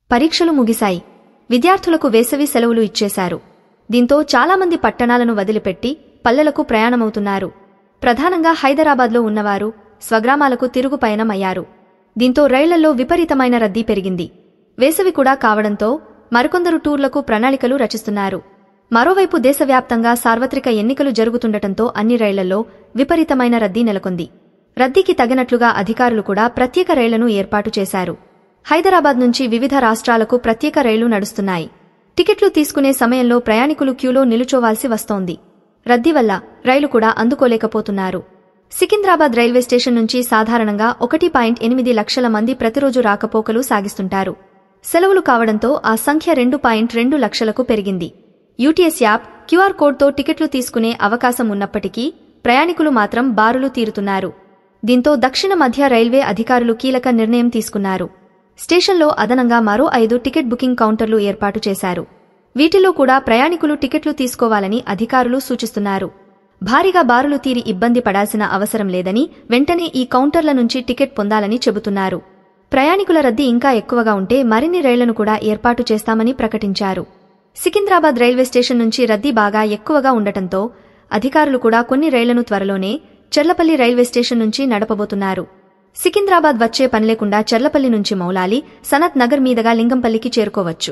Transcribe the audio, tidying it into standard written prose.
పరీక్షలు ముగిశాయి. విద్యార్థులకు వేసవి సెలవులు ఇచ్చేశారు. దీంతో చాలామంది పట్టణాలను వదిలిపెట్టి పల్లెలకు ప్రయాణమవుతున్నారు. ప్రధానంగా హైదరాబాద్లో ఉన్నవారు స్వగ్రామాలకు తిరుగు పయనమయ్యారు. దీంతో రైళ్లలో విపరీతమైన రద్దీ పెరిగింది. వేసవి కూడా కావడంతో మరికొందరు టూర్లకు ప్రణాళికలు రచిస్తున్నారు. మరోవైపు దేశవ్యాప్తంగా సార్వత్రిక ఎన్నికలు జరుగుతుండటంతో అన్ని రైళ్లలో విపరీతమైన రద్దీ నెలకొంది. రద్దీకి తగినట్లుగా అధికారులు కూడా ప్రత్యేక రైళ్లను ఏర్పాటు చేశారు. హైదరాబాద్ నుంచి వివిధ రాష్ట్రాలకు ప్రత్యేక రైళ్లు నడుస్తున్నాయి. టికెట్లు తీసుకునే సమయంలో ప్రయాణికులు క్యూలో నిలుచోవాల్సి వస్తోంది. రద్దీ వల్ల రైలు కూడా అందుకోలేకపోతున్నారు. సికింద్రాబాద్ రైల్వే స్టేషన్ నుంచి సాధారణంగా 1.8 లక్షల మంది ప్రతిరోజు రాకపోకలు సాగిస్తుంటారు. సెలవులు కావడంతో ఆ సంఖ్య 2.2 లక్షలకు పెరిగింది. యూటీఎస్ యాప్, క్యూఆర్ కోడ్తో టికెట్లు తీసుకునే అవకాశం ఉన్నప్పటికీ ప్రయాణికులు మాత్రం బారులు తీరుతున్నారు. దీంతో దక్షిణ మధ్య రైల్వే అధికారులు కీలక నిర్ణయం తీసుకున్నారు. స్టేషన్లో అదనంగా మరో 5 టికెట్ బుకింగ్ కౌంటర్లు ఏర్పాటు చేశారు. వీటిలో కూడా ప్రయాణికులు టికెట్లు తీసుకోవాలని అధికారులు సూచిస్తున్నారు. భారీగా బారులు తీరి ఇబ్బంది పడాల్సిన అవసరం లేదని, వెంటనే ఈ కౌంటర్ల నుంచి టికెట్ పొందాలని చెబుతున్నారు. ప్రయాణికుల రద్దీ ఇంకా ఎక్కువగా ఉంటే మరిన్ని రైళ్లను కూడా ఏర్పాటు చేస్తామని ప్రకటించారు. సికింద్రాబాద్ రైల్వే స్టేషన్ నుంచి రద్దీ బాగా ఎక్కువగా ఉండటంతో అధికారులు కూడా కొన్ని రైళ్లను త్వరలోనే చర్లపల్లి రైల్వే స్టేషన్ నుంచి నడపబోతున్నారు. సికింద్రాబాద్ వచ్చే పనిలేకుండా చర్లపల్లి నుంచి మౌలాలి, సనత్ నగర్ మీదుగా లింగంపల్లికి చేరుకోవచ్చు.